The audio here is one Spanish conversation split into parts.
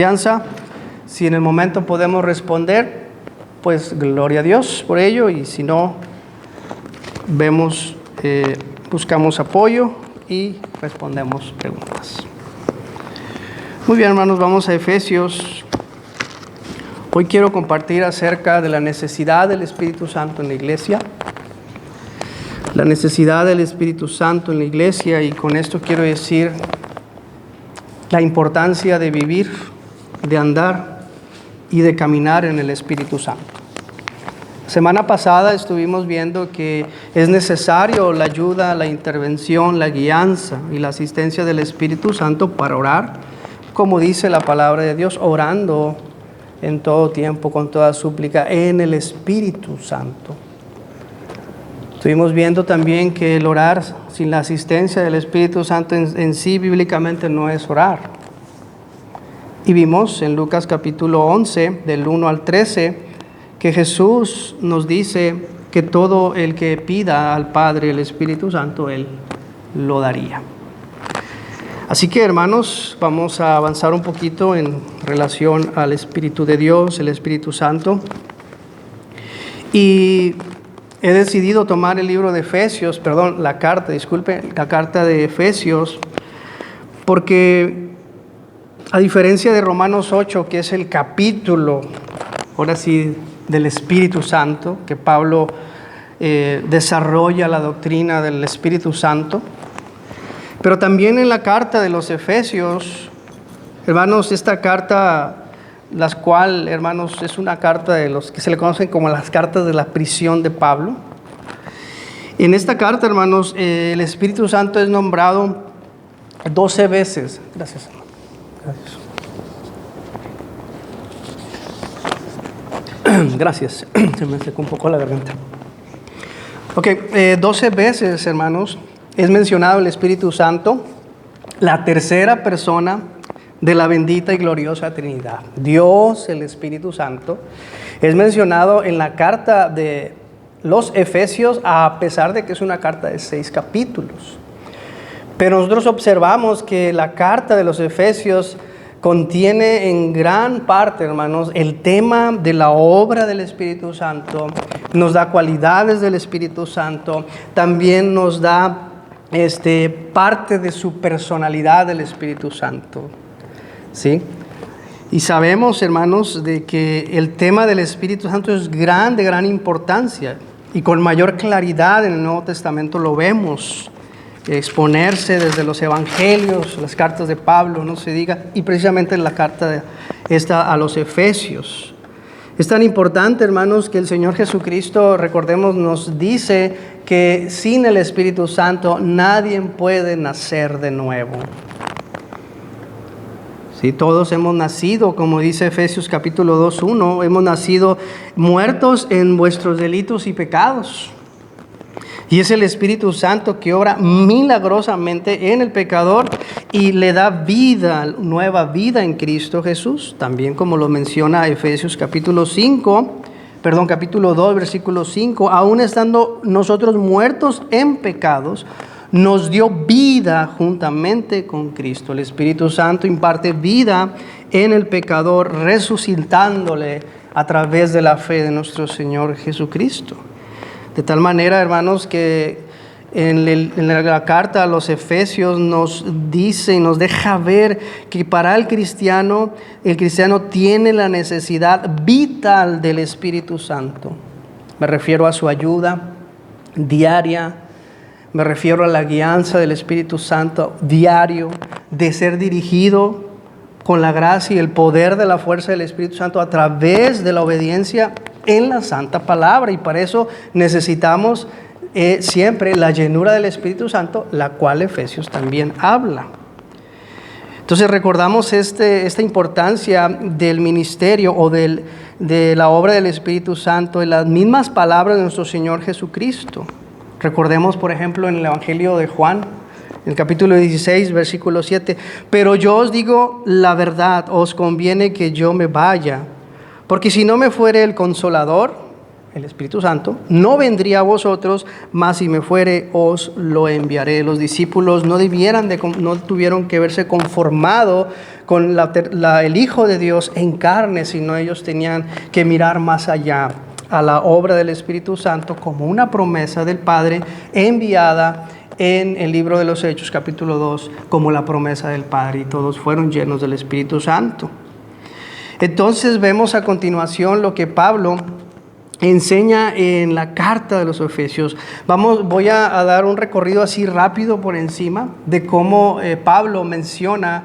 confianza. Si en el momento podemos responder, pues gloria a Dios por ello, y si no, buscamos apoyo y respondemos preguntas. Muy bien, hermanos, vamos a Efesios. Hoy quiero compartir acerca de la necesidad del Espíritu Santo en la iglesia. La necesidad del Espíritu Santo en la iglesia, y con esto quiero decir la importancia de vivir, de andar y de caminar en el Espíritu Santo. Semana pasada estuvimos viendo que es necesario la ayuda, la intervención, la guianza y la asistencia del Espíritu Santo para orar, como dice la palabra de Dios, orando en todo tiempo, con toda súplica, en el Espíritu Santo. Estuvimos viendo también que el orar sin la asistencia del Espíritu Santo en sí bíblicamente no es orar. Y vimos en Lucas capítulo 11, del 1 al 13, que Jesús nos dice que todo el que pida al Padre el Espíritu Santo, Él lo daría. Así que, hermanos, vamos a avanzar un poquito en relación al Espíritu de Dios, el Espíritu Santo. Y he decidido tomar el libro de Efesios, la carta de Efesios, porque a diferencia de Romanos 8, que es el capítulo, ahora sí, del Espíritu Santo, que Pablo desarrolla la doctrina del Espíritu Santo, pero también en la carta de los Efesios, hermanos, esta carta, la cual, hermanos, es una carta de los que se le conocen como las cartas de la prisión de Pablo. En esta carta, hermanos, el Espíritu Santo es nombrado 12 veces. Gracias, hermano. Gracias. Se me secó un poco la garganta. 12 veces, hermanos, es mencionado el Espíritu Santo, la tercera persona de la bendita y gloriosa Trinidad. Dios, el Espíritu Santo, es mencionado en la carta de los Efesios, a pesar de que es una carta de 6 capítulos. Pero nosotros observamos que la carta de los Efesios contiene en gran parte, hermanos, el tema de la obra del Espíritu Santo, nos da cualidades del Espíritu Santo, también nos da parte de su personalidad del Espíritu Santo, ¿sí? Y sabemos, hermanos, de que el tema del Espíritu Santo es de gran importancia, y con mayor claridad en el Nuevo Testamento lo vemos exponerse desde los evangelios, las cartas de Pablo, no se diga, y precisamente en la carta a los Efesios. Es tan importante, hermanos, que el Señor Jesucristo, recordemos, nos dice que sin el Espíritu Santo nadie puede nacer de nuevo. Sí, todos hemos nacido, como dice Efesios capítulo 2:1, hemos nacido muertos en vuestros delitos y pecados. Y es el Espíritu Santo que obra milagrosamente en el pecador y le da vida, nueva vida en Cristo Jesús. También, como lo menciona Efesios capítulo 2, versículo 5, aún estando nosotros muertos en pecados, nos dio vida juntamente con Cristo. El Espíritu Santo imparte vida en el pecador, resucitándole a través de la fe de nuestro Señor Jesucristo. De tal manera, hermanos, que en la carta a los Efesios nos dice y nos deja ver que para el cristiano tiene la necesidad vital del Espíritu Santo. Me refiero a su ayuda diaria, me refiero a la guianza del Espíritu Santo diario, de ser dirigido con la gracia y el poder de la fuerza del Espíritu Santo a través de la obediencia en la santa palabra, y para eso necesitamos siempre la llenura del Espíritu Santo, la cual Efesios también habla. Entonces recordamos esta importancia del ministerio o de la obra del Espíritu Santo en las mismas palabras de nuestro Señor Jesucristo. Recordemos, por ejemplo, en el Evangelio de Juan, en el capítulo 16, versículo 7, pero yo os digo la verdad, os conviene que yo me vaya, porque si no me fuere el Consolador, el Espíritu Santo, no vendría a vosotros, mas si me fuere, os lo enviaré. Los discípulos no tuvieron que verse conformado con el Hijo de Dios en carne, sino ellos tenían que mirar más allá a la obra del Espíritu Santo como una promesa del Padre enviada en el libro de los Hechos, capítulo 2, como la promesa del Padre, y todos fueron llenos del Espíritu Santo. Entonces vemos a continuación lo que Pablo enseña en la carta de los Efesios. Voy a dar un recorrido así rápido por encima de cómo Pablo menciona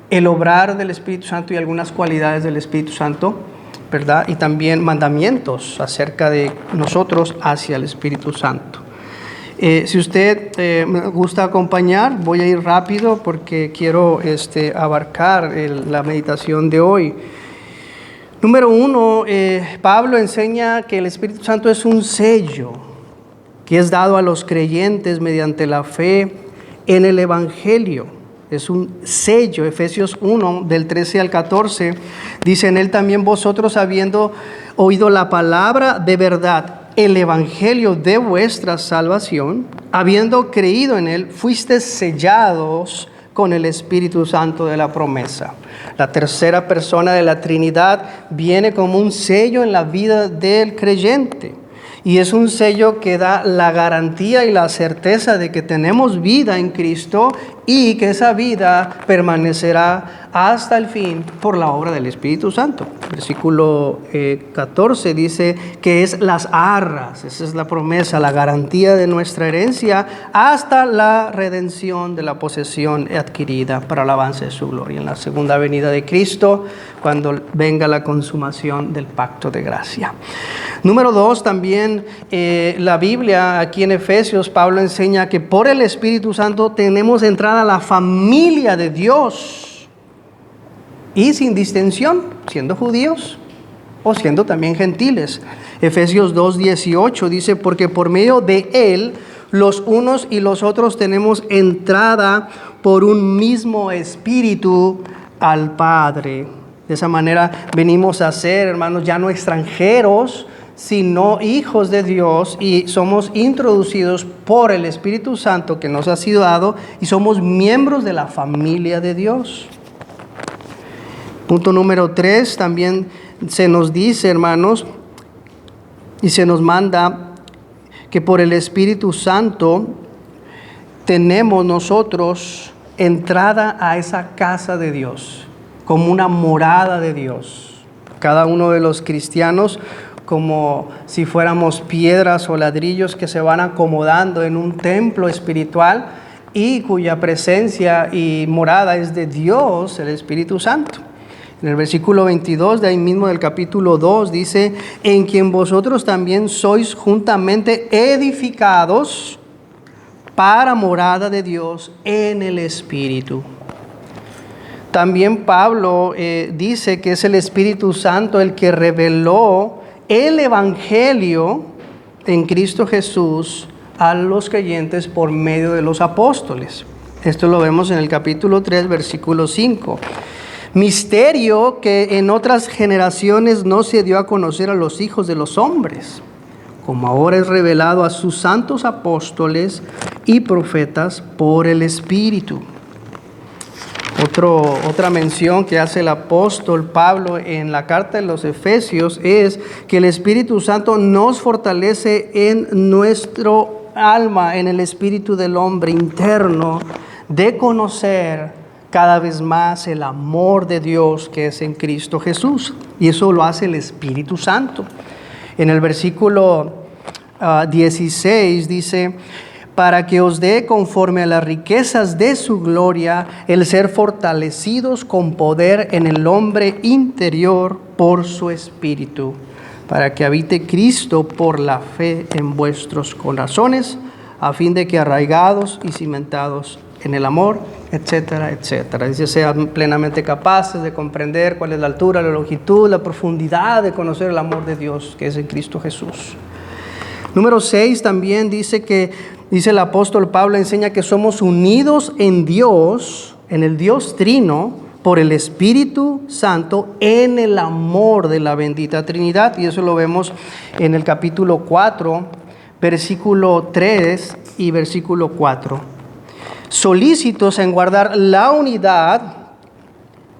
el obrar del Espíritu Santo y algunas cualidades del Espíritu Santo, ¿verdad? Y también mandamientos acerca de nosotros hacia el Espíritu Santo. Si usted me gusta acompañar, voy a ir rápido porque quiero abarcar la meditación de hoy. Número 1, Pablo enseña que el Espíritu Santo es un sello que es dado a los creyentes mediante la fe en el Evangelio. Es un sello. Efesios 1, del 13 al 14, dice: en él también vosotros, habiendo oído la palabra de verdad, el Evangelio de vuestra salvación, habiendo creído en él, fuisteis sellados con el Espíritu Santo de la promesa. La tercera persona de la Trinidad viene como un sello en la vida del creyente. Y es un sello que da la garantía y la certeza de que tenemos vida en Cristo y que esa vida permanecerá hasta el fin por la obra del Espíritu Santo. Versículo 14 dice que es las arras, esa es la promesa, la garantía de nuestra herencia hasta la redención de la posesión adquirida para el avance de su gloria en la segunda venida de Cristo, cuando venga la consumación del pacto de gracia. Número 2, también la Biblia, aquí en Efesios, Pablo enseña que por el Espíritu Santo tenemos entrada a la familia de Dios, y sin distinción, siendo judíos o siendo también gentiles. Efesios 2:18 dice: porque por medio de él los unos y los otros tenemos entrada por un mismo Espíritu al Padre. De esa manera venimos a ser, hermanos, ya no extranjeros, sino hijos de Dios, y somos introducidos por el Espíritu Santo que nos ha sido dado, y somos miembros de la familia de Dios. Punto número 3, también se nos dice, hermanos, y se nos manda que por el Espíritu Santo tenemos nosotros entrada a esa casa de Dios, como una morada de Dios. Cada uno de los cristianos, como si fuéramos piedras o ladrillos que se van acomodando en un templo espiritual y cuya presencia y morada es de Dios, el Espíritu Santo. En el versículo 22 de ahí mismo del capítulo 2 dice: en quien vosotros también sois juntamente edificados para morada de Dios en el Espíritu. También Pablo dice que es el Espíritu Santo el que reveló el Evangelio en Cristo Jesús a los creyentes por medio de los apóstoles. Esto lo vemos en el capítulo 3, versículo 5. Misterio que en otras generaciones no se dio a conocer a los hijos de los hombres, como ahora es revelado a sus santos apóstoles y profetas por el Espíritu. Otra mención que hace el apóstol Pablo en la carta de los Efesios es que el Espíritu Santo nos fortalece en nuestro alma, en el espíritu del hombre interno, de conocer cada vez más el amor de Dios que es en Cristo Jesús. Y eso lo hace el Espíritu Santo. En el versículo 16 dice: para que os dé conforme a las riquezas de su gloria el ser fortalecidos con poder en el hombre interior por su Espíritu, para que habite Cristo por la fe en vuestros corazones, a fin de que arraigados y cimentados en el amor, etcétera, etcétera. Dice: sean plenamente capaces de comprender cuál es la altura, la longitud, la profundidad de conocer el amor de Dios que es en Cristo Jesús. Número 6 también dice el apóstol Pablo enseña que somos unidos en Dios, en el Dios Trino, por el Espíritu Santo en el amor de la bendita Trinidad. Y eso lo vemos en el capítulo 4, versículo 3 y versículo 4. Solícitos en guardar la unidad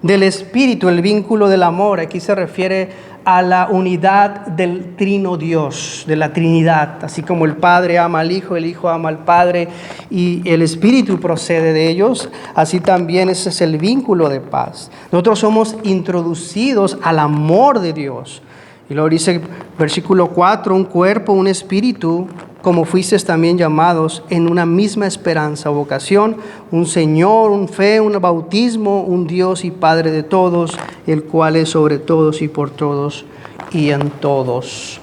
del Espíritu, el vínculo del amor. Aquí se refiere a la unidad del Trino Dios, de la Trinidad. Así como el Padre ama al Hijo, el Hijo ama al Padre y el Espíritu procede de ellos, así también ese es el vínculo de paz. Nosotros somos introducidos al amor de Dios. Y luego dice, versículo 4, un cuerpo, un espíritu, como fuisteis también llamados en una misma esperanza o vocación, un Señor, un fe, un bautismo, un Dios y Padre de todos, el cual es sobre todos y por todos y en todos.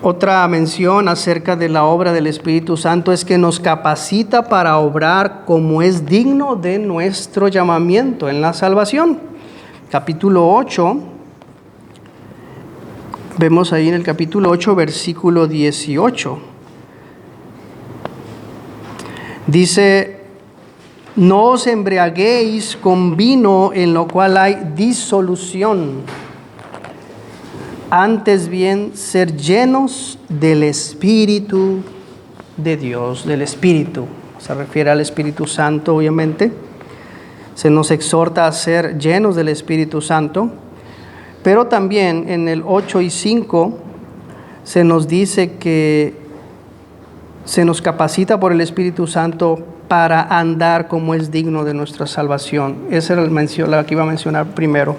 Otra mención acerca de la obra del Espíritu Santo es que nos capacita para obrar como es digno de nuestro llamamiento en la salvación. Capítulo 8. Vemos ahí en el capítulo 8, versículo 18. Dice, no os embriaguéis con vino en lo cual hay disolución, antes bien ser llenos del Espíritu de Dios, del Espíritu. Se refiere al Espíritu Santo, obviamente. Se nos exhorta a ser llenos del Espíritu Santo. Pero también en el 8 y 5 se nos dice que se nos capacita por el Espíritu Santo para andar como es digno de nuestra salvación. Esa era la que iba a mencionar primero.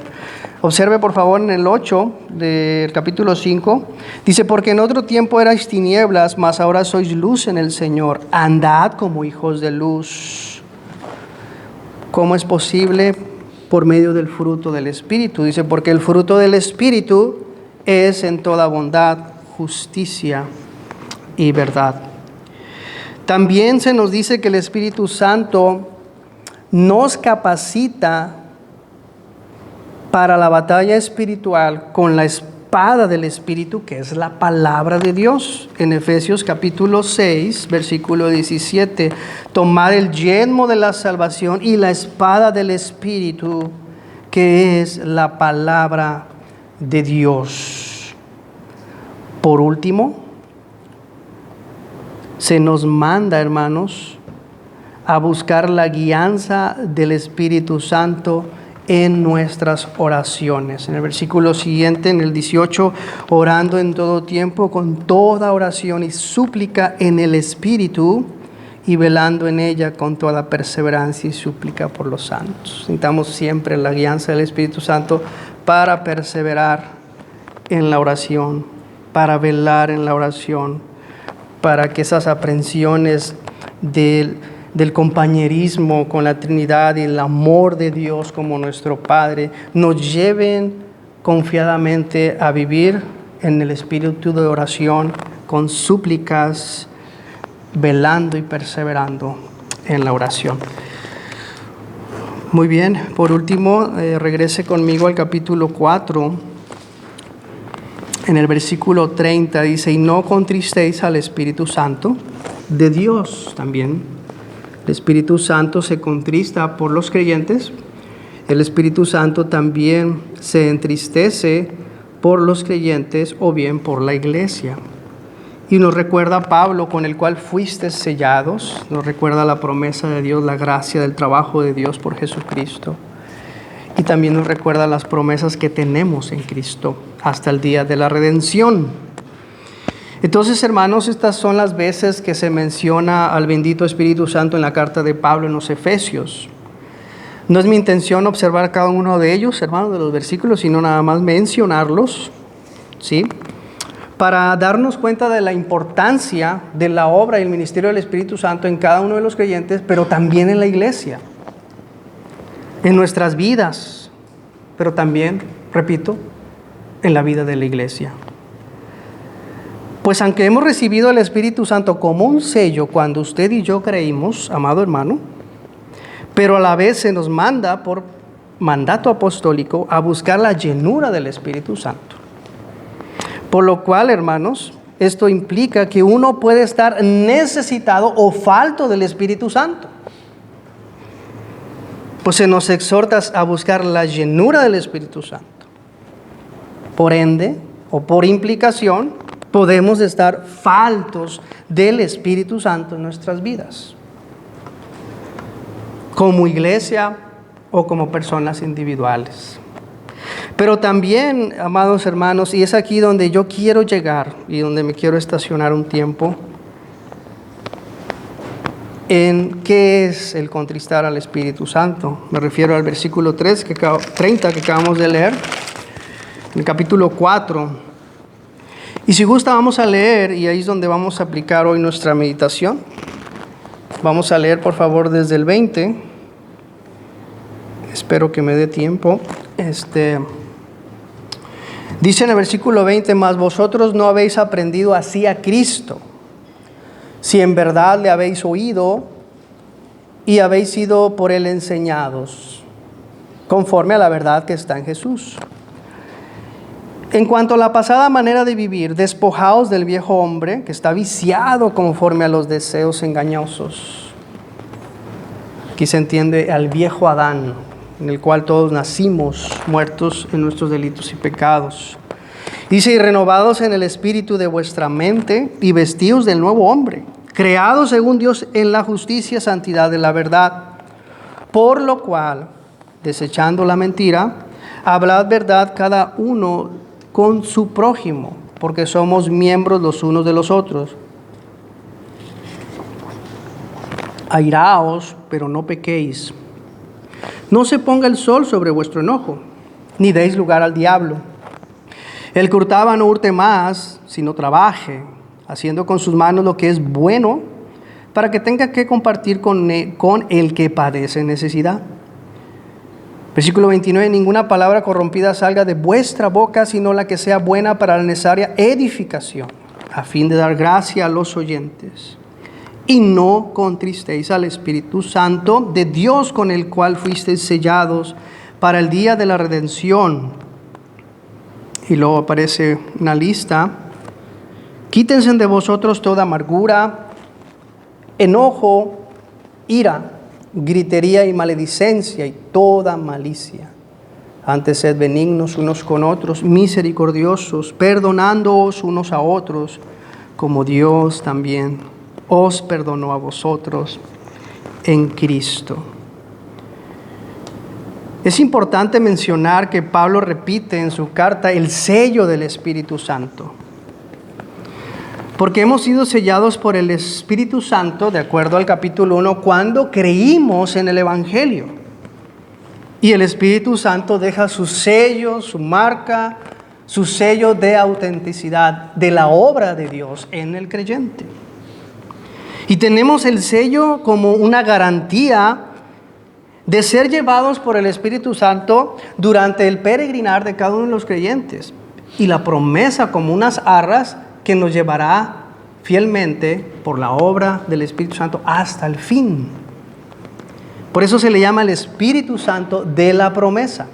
Observe por favor en el 8 del capítulo 5. Dice, porque en otro tiempo erais tinieblas, mas ahora sois luz en el Señor. Andad como hijos de luz. ¿Cómo es posible? Por medio del fruto del Espíritu. Dice, porque el fruto del Espíritu es en toda bondad, justicia y verdad. También se nos dice que el Espíritu Santo nos capacita para la batalla espiritual con la espada del Espíritu, que es la palabra de Dios. En Efesios capítulo 6, versículo 17, tomar el yelmo de la salvación y la espada del Espíritu, que es la palabra de Dios. Por último, se nos manda, hermanos, a buscar la guianza del Espíritu Santo en nuestras oraciones. En el versículo siguiente, en el 18, orando en todo tiempo con toda oración y súplica en el Espíritu y velando en ella con toda perseverancia y súplica por los santos. Necesitamos siempre la guianza del Espíritu Santo para perseverar en la oración, para velar en la oración, para que esas aprensiones del compañerismo con la Trinidad y el amor de Dios como nuestro Padre nos lleven confiadamente a vivir en el espíritu de oración con súplicas, velando y perseverando en la oración. Muy bien, por último, regrese conmigo al capítulo 4. En el versículo 30 dice, y no contristéis al Espíritu Santo de Dios también. El Espíritu Santo se contrista por los creyentes. El Espíritu Santo también se entristece por los creyentes o bien por la iglesia. Y nos recuerda Pablo, con el cual fuiste sellados. Nos recuerda la promesa de Dios, la gracia del trabajo de Dios por Jesucristo. Y también nos recuerda las promesas que tenemos en Cristo hasta el día de la redención. Entonces, hermanos, estas son las veces que se menciona al bendito Espíritu Santo en la carta de Pablo en los Efesios. No es mi intención observar cada uno de ellos, hermanos, de los versículos, sino nada más mencionarlos, ¿sí? Para darnos cuenta de la importancia de la obra y el ministerio del Espíritu Santo en cada uno de los creyentes, pero también en la iglesia, en nuestras vidas, pero también, repito, en la vida de la iglesia. Pues aunque hemos recibido el Espíritu Santo como un sello cuando usted y yo creímos, amado hermano, pero a la vez se nos manda por mandato apostólico a buscar la llenura del Espíritu Santo. Por lo cual, hermanos, esto implica que uno puede estar necesitado o falto del Espíritu Santo. pues se nos exhorta a buscar la llenura del Espíritu Santo. Por ende, o por implicación, podemos estar faltos del Espíritu Santo en nuestras vidas, como iglesia o como personas individuales. Pero también, amados hermanos, y es aquí donde yo quiero llegar y donde me quiero estacionar un tiempo, en qué es el contristar al Espíritu Santo. Me refiero al versículo 30 que acabamos de leer, en el capítulo 4. Y si gusta vamos a leer, y ahí es donde vamos a aplicar hoy nuestra meditación. Vamos a leer por favor desde el 20. Espero que me dé tiempo. Dice en el versículo 20, mas vosotros no habéis aprendido así a Cristo, si en verdad le habéis oído y habéis sido por él enseñados, conforme a la verdad que está en Jesús. En cuanto a la pasada manera de vivir, despojaos del viejo hombre que está viciado conforme a los deseos engañosos. Aquí se entiende al viejo Adán, en el cual todos nacimos muertos en nuestros delitos y pecados. Dice, y renovados en el espíritu de vuestra mente y vestidos del nuevo hombre, creados según Dios en la justicia y santidad de la verdad. Por lo cual, desechando la mentira, hablad verdad cada uno con su prójimo, porque somos miembros los unos de los otros. Airaos, pero no pequéis. No se ponga el sol sobre vuestro enojo, ni deis lugar al diablo. El que hurtaba no hurte más, sino trabaje, haciendo con sus manos lo que es bueno, para que tenga que compartir con el que padece necesidad. Versículo 29, ninguna palabra corrompida salga de vuestra boca, sino la que sea buena para la necesaria edificación, a fin de dar gracia a los oyentes. Y no contristéis al Espíritu Santo de Dios, con el cual fuisteis sellados para el día de la redención. Y luego aparece una lista. Quítense de vosotros toda amargura, enojo, ira, gritería y maledicencia y toda malicia. Antes sed benignos unos con otros, misericordiosos, perdonándoos unos a otros, como Dios también os perdonó a vosotros en Cristo. Es importante mencionar que Pablo repite en su carta el sello del Espíritu Santo, porque hemos sido sellados por el Espíritu Santo, de acuerdo al capítulo 1, cuando creímos en el Evangelio. Y el Espíritu Santo deja su sello, su marca, su sello de autenticidad de la obra de Dios en el creyente. Y tenemos el sello como una garantía de ser llevados por el Espíritu Santo durante el peregrinar de cada uno de los creyentes. Y la promesa como unas arras que nos llevará fielmente por la obra del Espíritu Santo hasta el fin. Por eso se le llama el Espíritu Santo de la promesa.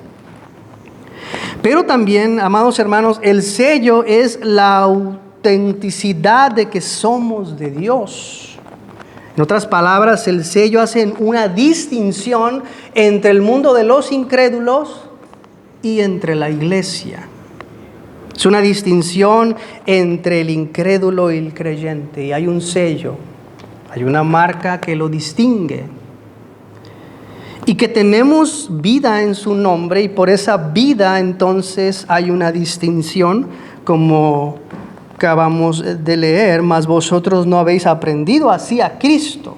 Pero también, amados hermanos, el sello es la autenticidad de que somos de Dios. En otras palabras, el sello hace una distinción entre el mundo de los incrédulos y entre la iglesia. Es una distinción entre el incrédulo y el creyente. Y hay un sello, hay una marca que lo distingue. Y que tenemos vida en su nombre, y por esa vida entonces hay una distinción, como acabamos de leer, mas vosotros no habéis aprendido así a Cristo,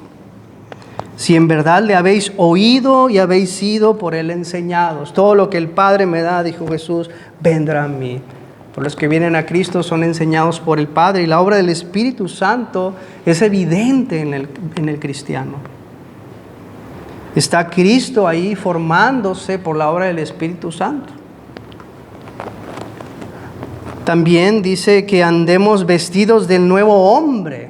si en verdad le habéis oído y habéis sido por él enseñados. Todo lo que el Padre me da, dijo Jesús, vendrá a mí. Por los que vienen a Cristo son enseñados por el Padre, y la obra del Espíritu Santo es evidente en el cristiano. Está Cristo ahí formándose por la obra del Espíritu Santo. También dice que andemos vestidos del nuevo hombre,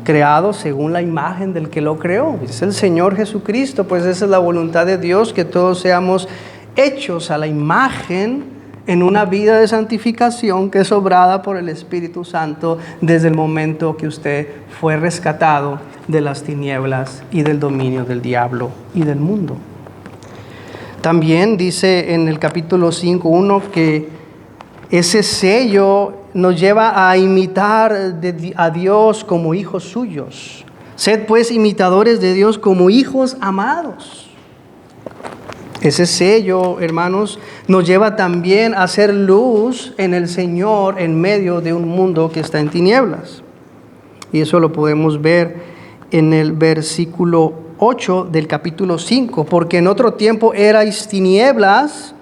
creado según la imagen del que lo creó. Es el Señor Jesucristo, pues esa es la voluntad de Dios, que todos seamos hechos a la imagen en una vida de santificación que es obrada por el Espíritu Santo desde el momento que usted fue rescatado de las tinieblas y del dominio del diablo y del mundo. También dice en el capítulo 5:1 que ese sello nos lleva a imitar a Dios como hijos suyos. Sed pues imitadores de Dios como hijos amados. Ese sello, hermanos, nos lleva también a hacer luz en el Señor en medio de un mundo que está en tinieblas. Y eso lo podemos ver en el versículo 8 del capítulo 5. Porque en otro tiempo erais tinieblas,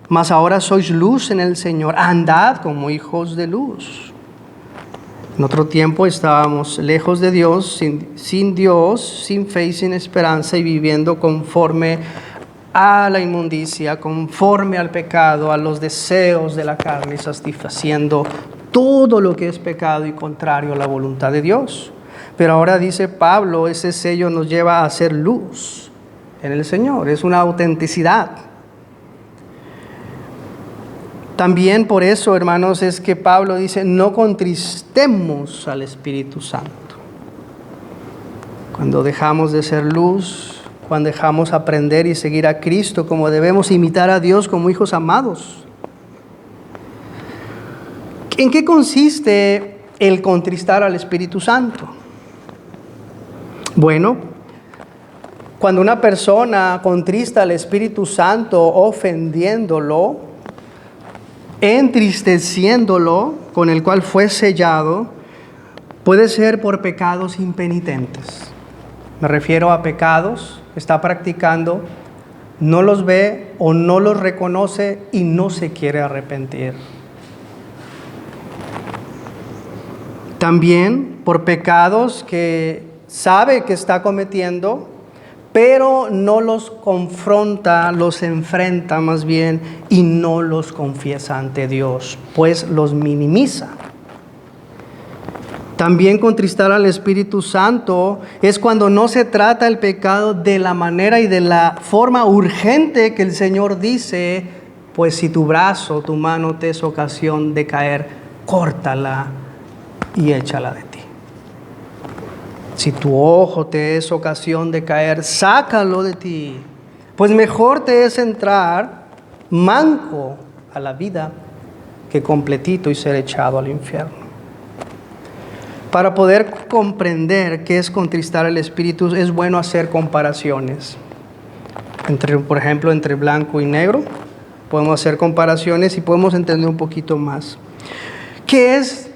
mas ahora sois luz en el Señor. Andad como hijos de luz. En otro tiempo estábamos lejos de Dios, sin Dios, sin fe y sin esperanza, y viviendo conforme a la inmundicia, conforme al pecado, a los deseos de la carne, satisfaciendo todo lo que es pecado y contrario a la voluntad de Dios. Pero ahora dice Pablo, ese sello nos lleva a hacer luz en el Señor, es una autenticidad. También por eso, hermanos, es que Pablo dice, no contristemos al Espíritu Santo. Cuando dejamos de ser luz, cuando dejamos aprender y seguir a Cristo, como debemos imitar a Dios como hijos amados. ¿En qué consiste el contristar al Espíritu Santo? Bueno, cuando una persona contrista al Espíritu Santo ofendiéndolo, entristeciéndolo, con el cual fue sellado, puede ser por pecados impenitentes. Me refiero a pecados que está practicando, no los ve o no los reconoce y no se quiere arrepentir. También por pecados que sabe que está cometiendo, pero no los confronta, los enfrenta más bien y no los confiesa ante Dios, pues los minimiza. También contristar al Espíritu Santo es cuando no se trata el pecado de la manera y de la forma urgente que el Señor dice, pues si tu brazo, tu mano te es ocasión de caer, córtala y échala de ti. Si tu ojo te es ocasión de caer, sácalo de ti. Pues mejor te es entrar manco a la vida que completito y ser echado al infierno. Para poder comprender qué es contristar al Espíritu, es bueno hacer comparaciones. Por ejemplo, entre blanco y negro. Podemos hacer comparaciones y podemos entender un poquito más. ¿Qué es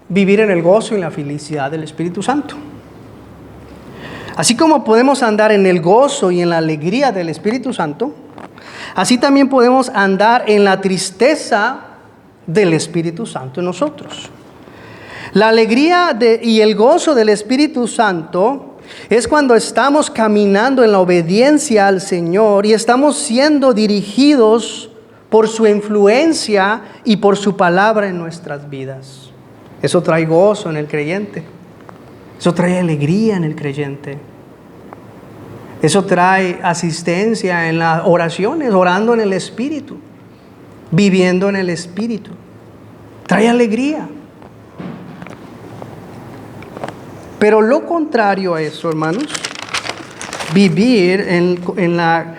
vivir en el gozo y la felicidad del Espíritu Santo? Así como podemos andar en el gozo y en la alegría del Espíritu Santo, así también podemos andar en la tristeza del Espíritu Santo en nosotros. La alegría y el gozo del Espíritu Santo es cuando estamos caminando en la obediencia al Señor y estamos siendo dirigidos por su influencia y por su palabra en nuestras vidas. Eso trae gozo en el creyente. Eso trae alegría en el creyente. Eso trae asistencia en las oraciones, orando en el Espíritu, viviendo en el Espíritu. Trae alegría. Pero lo contrario a eso, hermanos, vivir en la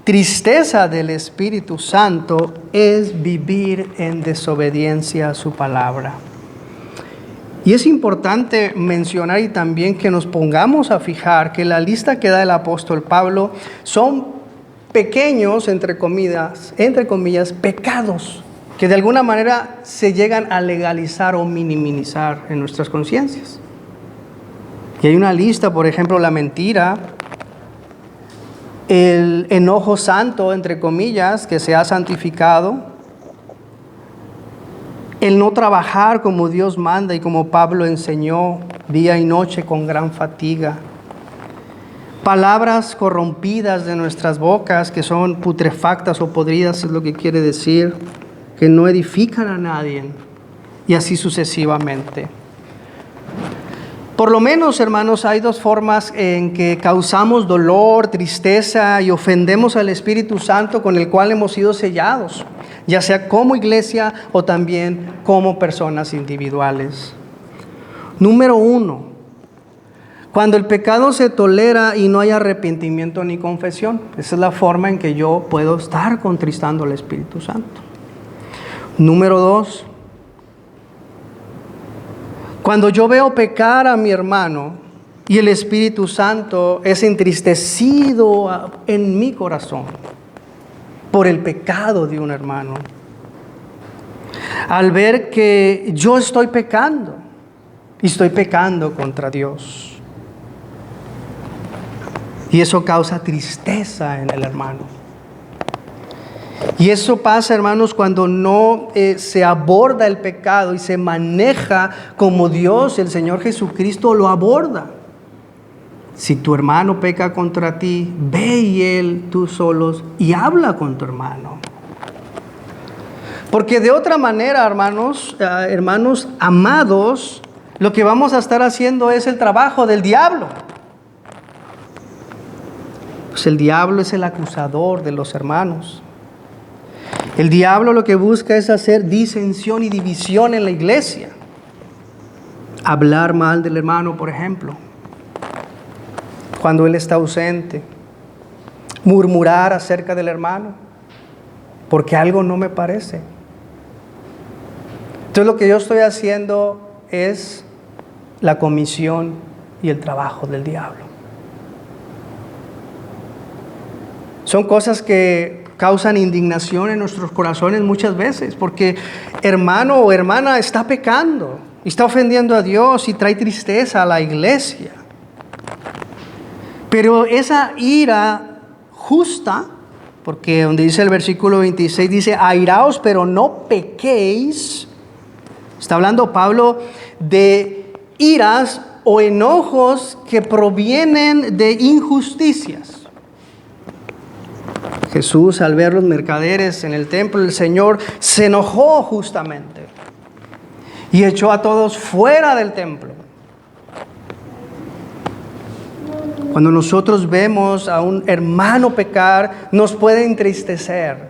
tristeza del Espíritu Santo es vivir en desobediencia a su palabra. Y es importante mencionar y también que nos pongamos a fijar que la lista que da el apóstol Pablo son pequeños, entre comillas, pecados que de alguna manera se llegan a legalizar o minimizar en nuestras conciencias. Y hay una lista, por ejemplo, la mentira, el enojo santo, entre comillas, que se ha santificado, el no trabajar como Dios manda y como Pablo enseñó día y noche con gran fatiga. Palabras corrompidas de nuestras bocas que son putrefactas o podridas, es lo que quiere decir, que no edifican a nadie, y así sucesivamente. Por lo menos, hermanos, hay dos formas en que causamos dolor, tristeza y ofendemos al Espíritu Santo con el cual hemos sido sellados, ya sea como iglesia o también como personas individuales. Número 1, Cuando el pecado se tolera y no hay arrepentimiento ni confesión. Esa es la forma en que yo puedo estar contristando al Espíritu Santo. Número 2. Cuando yo veo pecar a mi hermano y el Espíritu Santo es entristecido en mi corazón por el pecado de un hermano, al ver que yo estoy pecando y estoy pecando contra Dios, y eso causa tristeza en el hermano. Y eso pasa, hermanos, cuando no se aborda el pecado y se maneja como Dios, el Señor Jesucristo, lo aborda. Si tu hermano peca contra ti, ve y tú solos y habla con tu hermano. Porque de otra manera, hermanos amados, lo que vamos a estar haciendo es el trabajo del diablo. Pues el diablo es el acusador de los hermanos. El diablo lo que busca es hacer disensión y división en la iglesia. Hablar mal del hermano, por ejemplo, cuando él está ausente. Murmurar acerca del hermano, porque algo no me parece. Entonces lo que yo estoy haciendo es la comisión y el trabajo del diablo. Son cosas que causan indignación en nuestros corazones muchas veces, porque hermano o hermana está pecando, está ofendiendo a Dios y trae tristeza a la iglesia. Pero esa ira justa, porque donde dice el versículo 26, dice, airaos pero no pequéis. Está hablando Pablo de iras o enojos que provienen de injusticias. Jesús, al ver los mercaderes en el templo, el Señor se enojó justamente y echó a todos fuera del templo. Cuando nosotros vemos a un hermano pecar, nos puede entristecer,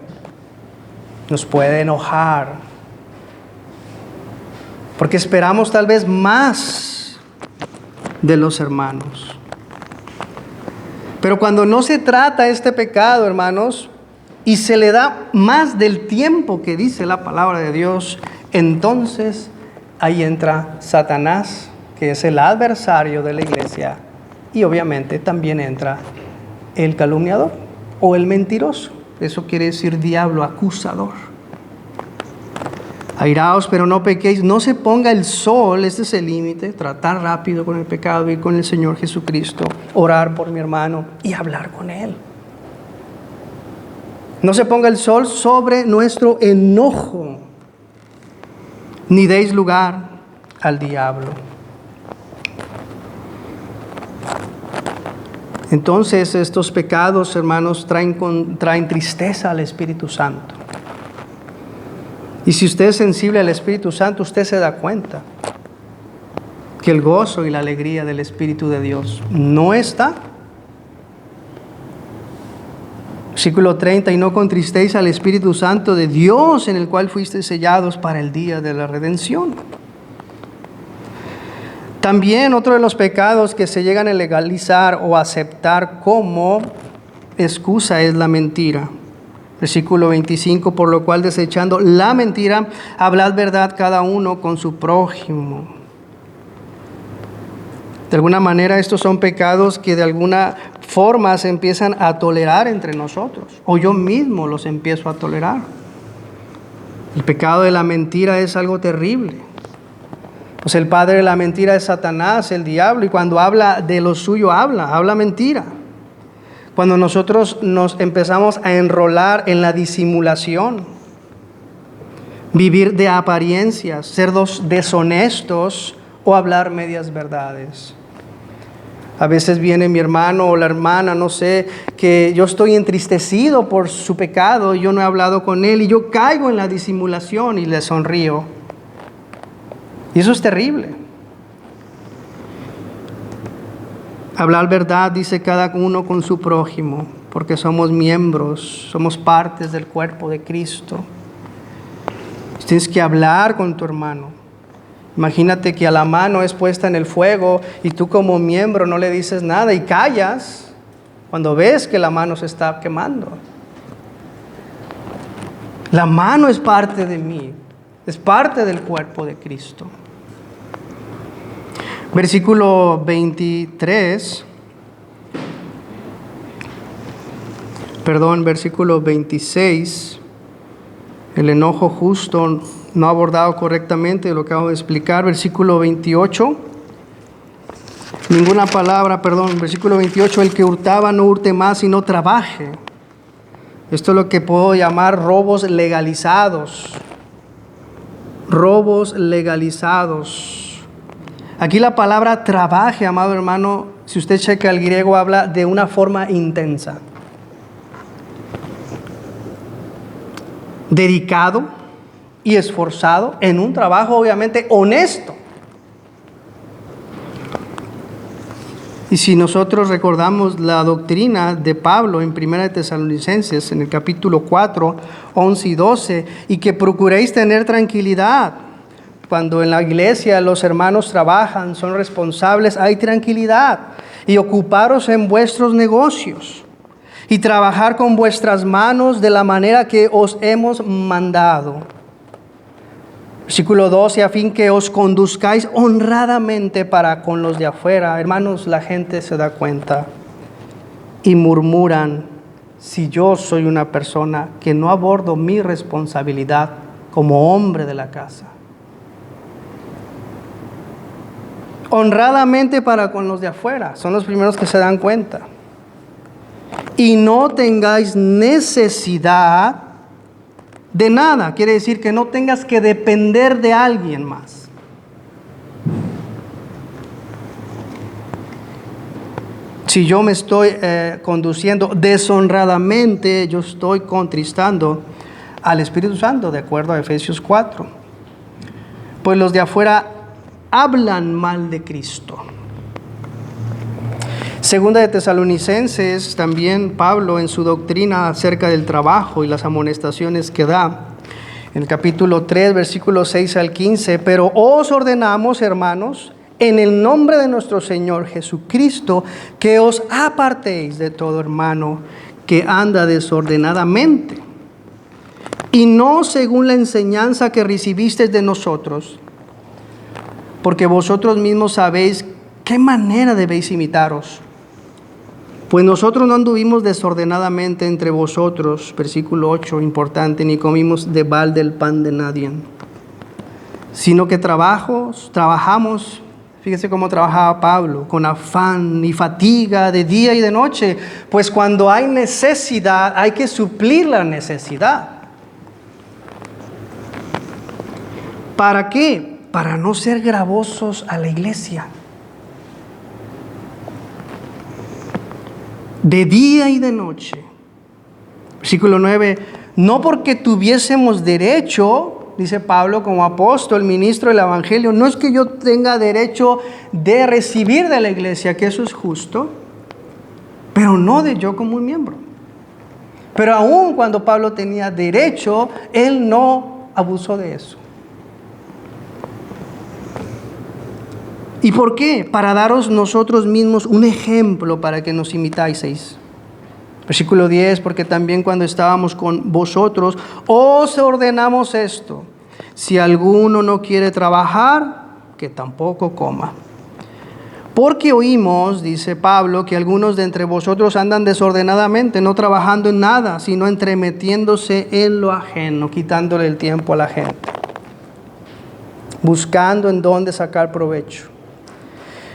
nos puede enojar, porque esperamos tal vez más de los hermanos. Pero cuando no se trata este pecado, hermanos, y se le da más del tiempo que dice la palabra de Dios, entonces ahí entra Satanás, que es el adversario de la iglesia, y obviamente también entra el calumniador o el mentiroso. Eso quiere decir diablo, acusador. Airaos, pero no pequéis, no se ponga el sol, este es el límite, tratar rápido con el pecado, ir con el Señor Jesucristo, orar por mi hermano y hablar con Él. No se ponga el sol sobre nuestro enojo, ni deis lugar al diablo. Entonces estos pecados, hermanos, traen tristeza al Espíritu Santo. Y si usted es sensible al Espíritu Santo, usted se da cuenta que el gozo y la alegría del Espíritu de Dios no está. Versículo 30, y no contristéis al Espíritu Santo de Dios, en el cual fuisteis sellados para el día de la redención. También otro de los pecados que se llegan a legalizar o aceptar como excusa es la mentira. Versículo 25, por lo cual desechando la mentira, hablad verdad cada uno con su prójimo. De alguna manera estos son pecados que de alguna forma se empiezan a tolerar entre nosotros, o yo mismo los empiezo a tolerar. El pecado de la mentira es algo terrible. Pues el padre de la mentira es Satanás, el diablo, y cuando habla de lo suyo habla mentira. Cuando nosotros nos empezamos a enrolar en la disimulación, vivir de apariencias, ser deshonestos o hablar medias verdades. A veces viene mi hermano o la hermana, no sé, que yo estoy entristecido por su pecado y yo no he hablado con él y yo caigo en la disimulación y le sonrío. Y eso es terrible. Hablar verdad, dice cada uno con su prójimo, porque somos miembros, somos partes del cuerpo de Cristo. Tienes que hablar con tu hermano Imagínate que a la mano es puesta en el fuego y tú como miembro no le dices nada y callas cuando ves que la mano se está quemando. La mano es parte de mí, es parte del cuerpo de Cristo. Versículo 23, versículo 26, el enojo justo no abordado correctamente, lo acabo de explicar. Versículo 28, versículo 28, el que hurtaba no hurte más y no trabaje. Esto es lo que puedo llamar robos legalizados. Robos legalizados. Aquí la palabra trabaje, amado hermano, si usted checa el griego, habla de una forma intensa. Dedicado y esforzado en un trabajo obviamente honesto. Y si nosotros recordamos la doctrina de Pablo en 1 Tesalonicenses, en el capítulo 4, 11 y 12, y que procuréis tener tranquilidad. Cuando en la iglesia los hermanos trabajan, son responsables, hay tranquilidad. Y ocuparos en vuestros negocios. Y trabajar con vuestras manos de la manera que os hemos mandado. Versículo 12, a fin que os conduzcáis honradamente para con los de afuera. Hermanos, la gente se da cuenta y murmuran si yo soy una persona que no abordo mi responsabilidad como hombre de la casa. Honradamente para con los de afuera, son los primeros que se dan cuenta. Y no tengáis necesidad de nada, quiere decir que no tengas que depender de alguien más. Si yo me estoy conduciendo deshonradamente, yo estoy contristando al Espíritu Santo, de acuerdo a Efesios 4. Pues los de afuera hablan mal de Cristo. Segunda de Tesalonicenses, también Pablo en su doctrina acerca del trabajo y las amonestaciones que da, en el capítulo 3, versículos 6 al 15, pero os ordenamos, hermanos, en el nombre de nuestro Señor Jesucristo, que os apartéis de todo hermano que anda desordenadamente, y no según la enseñanza que recibisteis de nosotros, porque vosotros mismos sabéis qué manera debéis imitaros. Pues nosotros no anduvimos desordenadamente entre vosotros, versículo 8, importante, ni comimos de balde el pan de nadie, sino que trabajamos, fíjese cómo trabajaba Pablo, con afán y fatiga de día y de noche, pues cuando hay necesidad, hay que suplir la necesidad. ¿Para qué? Para no ser gravosos a la iglesia. De día y de noche. Versículo 9, no porque tuviésemos derecho, dice Pablo como apóstol, ministro del evangelio, no es que yo tenga derecho de recibir de la iglesia, que eso es justo, pero no de yo como un miembro. Pero aún cuando Pablo tenía derecho, él no abusó de eso. ¿Y por qué? Para daros nosotros mismos un ejemplo para que nos imitaseis. Versículo 10, porque también cuando estábamos con vosotros, os ordenamos esto: si alguno no quiere trabajar, que tampoco coma. Porque oímos, dice Pablo, que algunos de entre vosotros andan desordenadamente, no trabajando en nada, sino entremetiéndose en lo ajeno, quitándole el tiempo a la gente, buscando en dónde sacar provecho.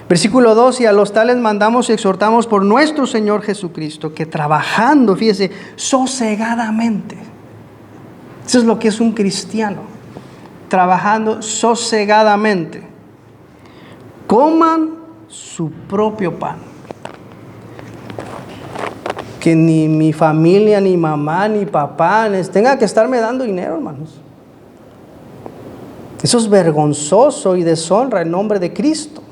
Versículo 2, y a los tales mandamos y exhortamos por nuestro Señor Jesucristo, que trabajando, fíjese, sosegadamente. Eso es lo que es un cristiano, trabajando sosegadamente. Coman su propio pan. Que ni mi familia, ni mamá, ni papá tenga que estarme dando dinero, hermanos. Eso es vergonzoso y deshonra el nombre de Cristo.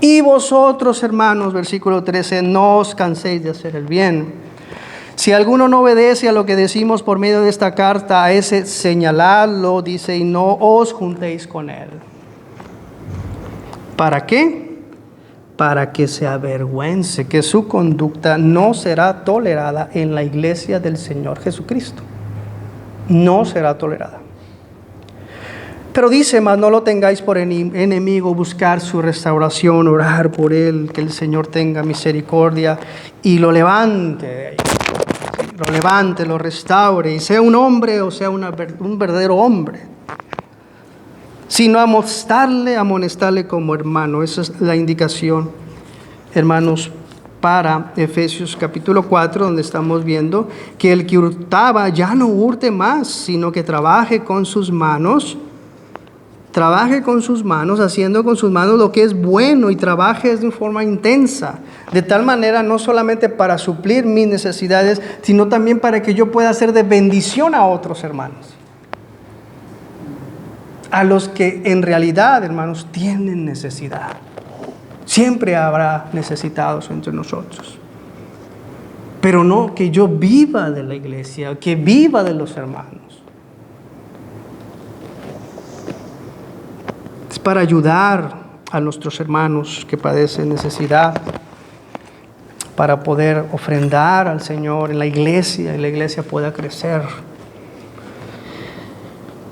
Y vosotros, hermanos, versículo 13, no os canséis de hacer el bien, Si alguno no obedece a lo que decimos por medio de esta carta, a ese señaladlo, dice, y no os juntéis con él. ¿Para qué? Para que se avergüence, que su conducta no será tolerada en la iglesia del Señor Jesucristo. No será tolerada. Pero dice, mas no lo tengáis por enemigo, buscar su restauración, orar por él, que el Señor tenga misericordia y lo levante de ahí. Lo levante, lo restaure, y sea un hombre o sea un verdadero hombre. Sino amonestarle como hermano. Esa es la indicación, hermanos, para Efesios capítulo 4, donde estamos viendo que el que hurtaba ya no hurte más, sino que trabaje con sus manos, haciendo con sus manos lo que es bueno, y trabaje de forma intensa, de tal manera no solamente para suplir mis necesidades, sino también para que yo pueda ser de bendición a otros hermanos, a los que en realidad, hermanos, tienen necesidad. Siempre habrá necesitados entre nosotros, pero no que yo viva de la iglesia, que viva de los hermanos. Es para ayudar a nuestros hermanos que padecen necesidad, para poder ofrendar al Señor en la iglesia y la iglesia pueda crecer.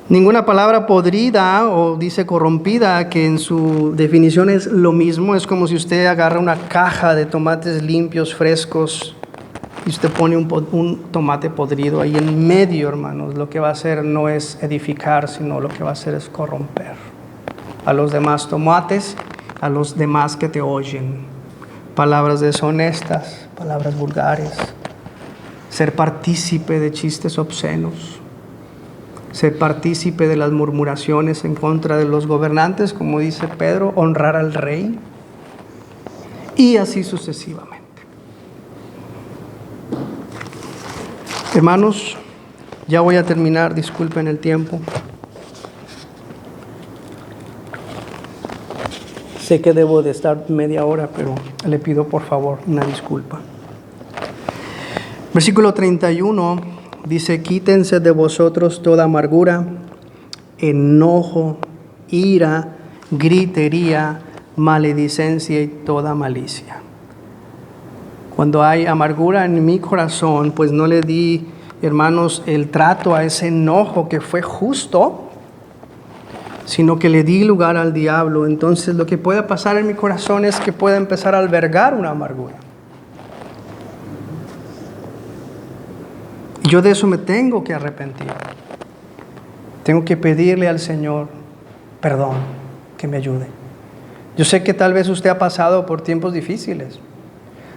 Ninguna palabra podrida o dice corrompida, que en su definición es lo mismo. Es como si usted agarra una caja de tomates limpios, frescos, y usted pone un tomate podrido ahí en medio, hermanos. Lo que va a hacer no es edificar, sino lo que va a hacer es corromper a los demás tomates, a los demás que te oyen. Palabras deshonestas, palabras vulgares, ser partícipe de chistes obscenos, ser partícipe de las murmuraciones en contra de los gobernantes, como dice Pedro, honrar al rey, y así sucesivamente. Hermanos, ya voy a terminar, disculpen el tiempo. Sé que debo de estar media hora, pero le pido por favor una disculpa. Versículo 31 dice, quítense de vosotros toda amargura, enojo, ira, gritería, maledicencia y toda malicia. Cuando hay amargura en mi corazón, pues no le di, hermanos, el trato a ese enojo que fue justo, sino que le di lugar al diablo. Entonces lo que puede pasar en mi corazón es que pueda empezar a albergar una amargura. Y yo de eso me tengo que arrepentir. Tengo que pedirle al Señor perdón, que me ayude. Yo sé que tal vez usted ha pasado por tiempos difíciles.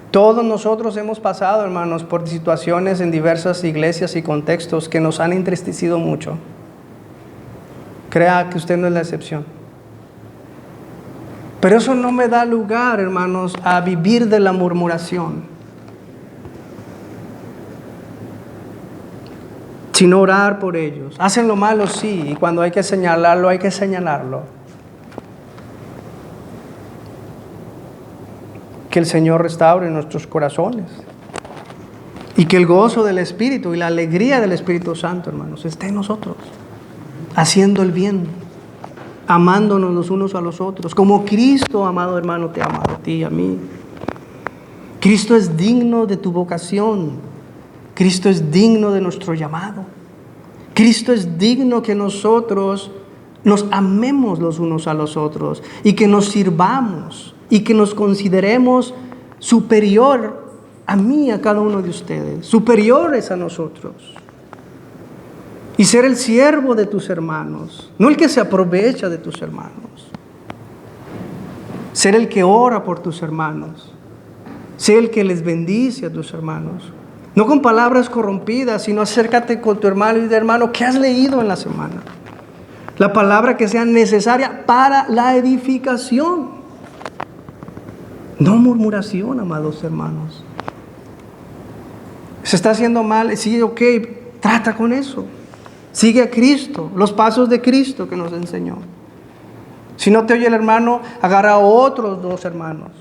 Todos nosotros hemos pasado, hermanos, por situaciones en diversas iglesias y contextos que nos han entristecido mucho. Crea que usted no es la excepción. Pero eso no me da lugar, hermanos, a vivir de la murmuración, sino orar por ellos. Hacen lo malo, sí, y cuando hay que señalarlo, hay que señalarlo. Que el Señor restaure nuestros corazones y que el gozo del Espíritu y la alegría del Espíritu Santo, hermanos, esté en nosotros, haciendo el bien, amándonos los unos a los otros, como Cristo, amado hermano, te ha amado a ti y a mí. Cristo es digno de tu vocación. Cristo es digno de nuestro llamado. Cristo es digno que nosotros nos amemos los unos a los otros y que nos sirvamos y que nos consideremos superior a mí, a cada uno de ustedes, superiores a nosotros. Y ser el siervo de tus hermanos, no el que se aprovecha de tus hermanos. Ser el que ora por tus hermanos. Ser el que les bendice a tus hermanos. No con palabras corrompidas, sino acércate con tu hermano y de hermano, ¿qué has leído en la semana? La palabra que sea necesaria para la edificación. No murmuración, amados hermanos. Se está haciendo mal, sí, ok, trata con eso. Sigue a Cristo, los pasos de Cristo que nos enseñó. Si no te oye el hermano, agarra a otros dos hermanos.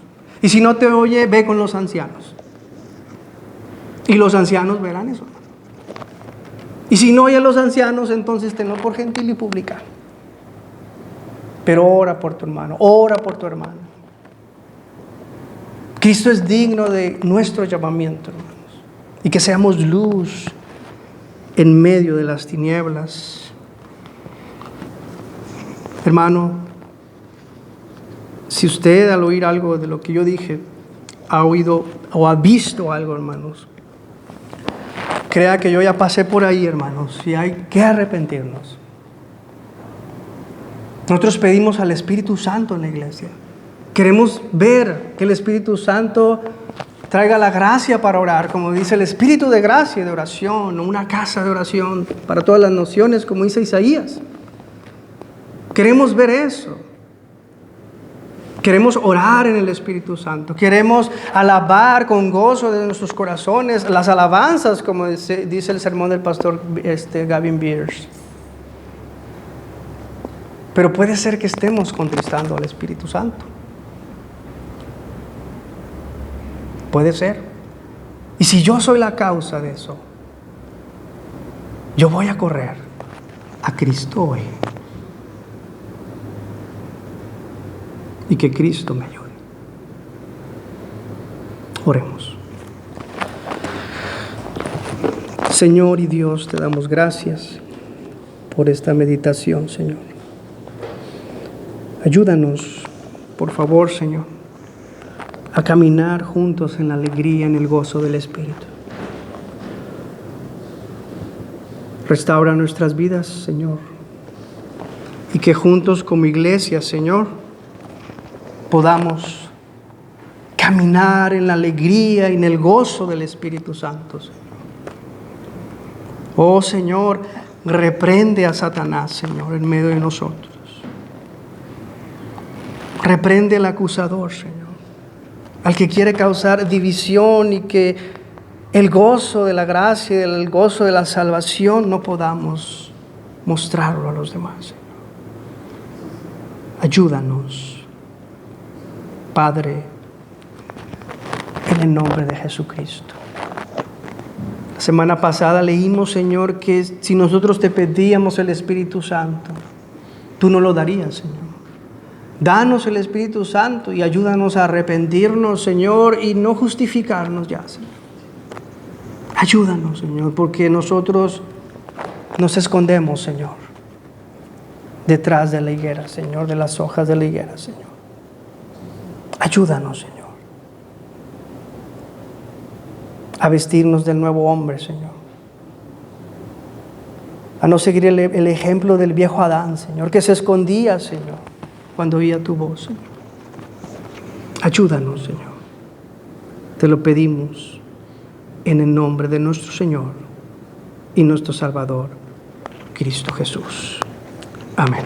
Y si no te oye, ve con los ancianos. Y los ancianos verán eso. Y si no oyes a los ancianos, entonces tenlo por gentil y publicano. Pero ora por tu hermano, ora por tu hermano. Cristo es digno de nuestro llamamiento, hermanos. Y que seamos luz en medio de las tinieblas. Hermano, si usted al oír algo de lo que yo dije, ha oído o ha visto algo, hermanos, crea que yo ya pasé por ahí, hermanos, y hay que arrepentirnos. Nosotros pedimos al Espíritu Santo en la iglesia. Queremos ver que el Espíritu Santo traiga la gracia para orar, como dice el Espíritu de gracia y de oración, una casa de oración para todas las naciones, como dice Isaías. Queremos ver eso. Queremos orar en el Espíritu Santo. Queremos alabar con gozo de nuestros corazones las alabanzas, como dice el sermón del pastor Gavin Beers. Pero puede ser que estemos contristando al Espíritu Santo. Puede ser. Y si yo soy la causa de eso, yo voy a correr a Cristo hoy. Y que Cristo me ayude. Oremos. Señor y Dios, te damos gracias por esta meditación, Señor. Ayúdanos, por favor, Señor, a caminar juntos en la alegría, en el gozo del Espíritu. Restaura nuestras vidas, Señor, y que juntos como iglesia, Señor, podamos caminar en la alegría y en el gozo del Espíritu Santo, Señor. Oh, Señor, reprende a Satanás, Señor, en medio de nosotros. Reprende al acusador, Señor, al que quiere causar división y que el gozo de la gracia, el gozo de la salvación no podamos mostrarlo a los demás, Señor. Ayúdanos, Padre, en el nombre de Jesucristo. La semana pasada leímos, Señor, que si nosotros te pedíamos el Espíritu Santo, tú no lo darías, Señor. Danos el Espíritu Santo y ayúdanos a arrepentirnos, Señor, y no justificarnos ya, Señor. Ayúdanos, Señor, porque nosotros nos escondemos, Señor, detrás de la higuera, Señor, de las hojas de la higuera, Señor. Ayúdanos, Señor, a vestirnos del nuevo hombre, Señor. A no seguir el ejemplo del viejo Adán, Señor, que se escondía, Señor, cuando oía tu voz, Señor. Ayúdanos, Señor. Te lo pedimos en el nombre de nuestro Señor y nuestro Salvador, Cristo Jesús. Amén.